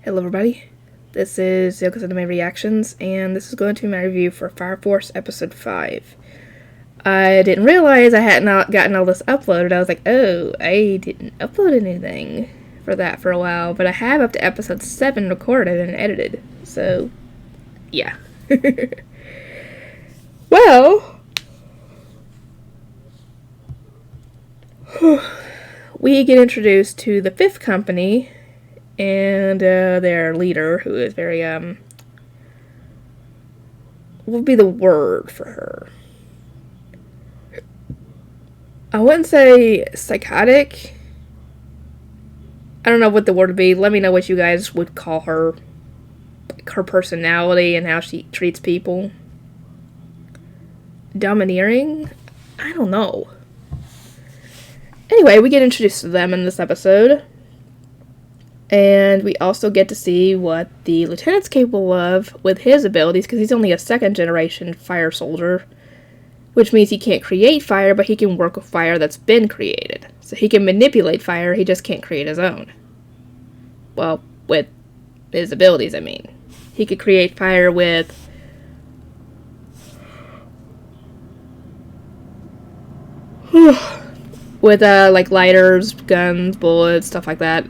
Hello everybody, this is Yoko's Anime Reactions, and this is going to be my review for Fire Force Episode 5. I didn't realize I had not gotten all this uploaded. I was like, oh, I didn't upload anything for that for a while, but I have up to Episode 7 recorded and edited, so, yeah. Well, we get introduced to the 5th Company, and their leader, who is very, what would be the word for her? I wouldn't say psychotic. I don't know what the word would be. Let me know what you guys would call her. Like her personality and how she treats people. Domineering? I don't know. Anyway, we get introduced to them in this episode. And we also get to see what the lieutenant's capable of with his abilities, because he's only a second-generation fire soldier, which means he can't create fire, but he can work with fire that's been created. So he can manipulate fire, he just can't create his own. Well, with his abilities, I mean. He could create fire with like lighters, guns, bullets, stuff like that.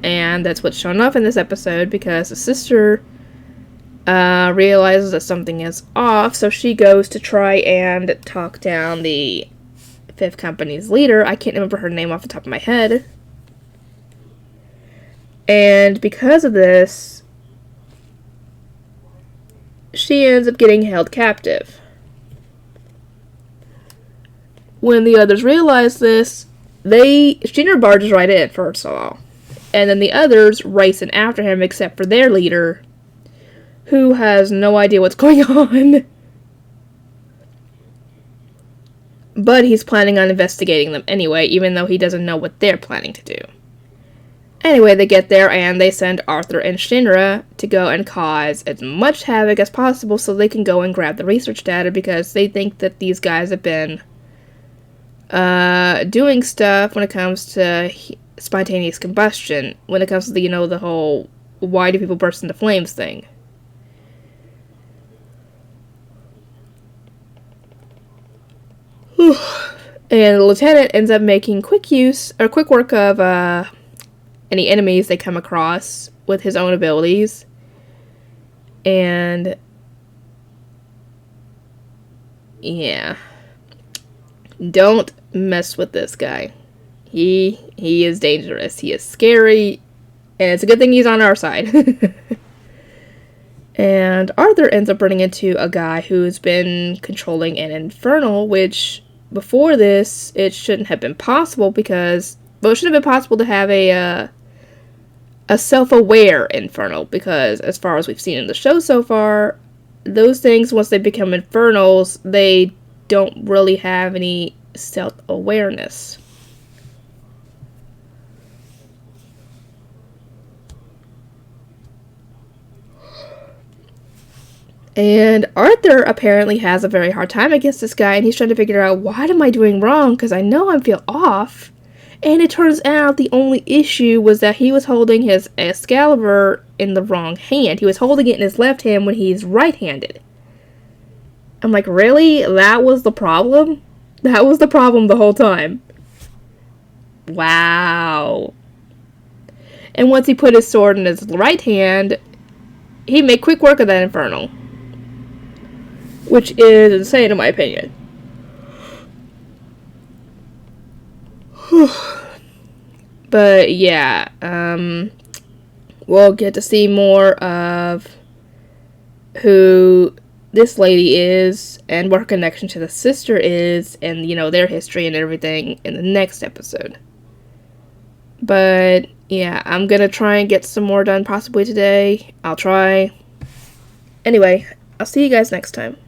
And that's what's shown off in this episode, because the sister realizes that something is off, so she goes to try and talk down the 5th Company's leader. I can't remember her name off the top of my head. And because of this, she ends up getting held captive. When the others realize this, Shinra barges right in, first of all. And then the others racing after him, except for their leader, who has no idea what's going on. But he's planning on investigating them anyway, even though he doesn't know what they're planning to do. Anyway, they get there and they send Arthur and Shinra to go and cause as much havoc as possible so they can go and grab the research data, because they think that these guys have been doing stuff when it comes to spontaneous combustion, when it comes to the whole why do people burst into flames thing. And the lieutenant ends up making quick work of any enemies they come across with his own abilities. And yeah, don't mess with this guy. He is dangerous. He is scary. And it's a good thing he's on our side. And Arthur ends up running into a guy who's been controlling an infernal, which before this, it shouldn't have been possible, because... Well, it shouldn't have been possible to have a self-aware infernal, because as far as we've seen in the show so far, those things, once they become infernals, they don't really have any self-awareness. And Arthur apparently has a very hard time against this guy, and he's trying to figure out, what am I doing wrong? Because I know I feel off. And it turns out the only issue was that he was holding his Excalibur in the wrong hand. He was holding it in his left hand when he's right-handed. I'm like, really? That was the problem? That was the problem the whole time. Wow. And once he put his sword in his right hand, he made quick work of that infernal. Which is insane in my opinion. But yeah, we'll get to see more of who this lady is and what her connection to the sister is, and their history and everything in the next episode. But yeah, I'm gonna try and get some more done possibly today. I'll try. Anyway, I'll see you guys next time.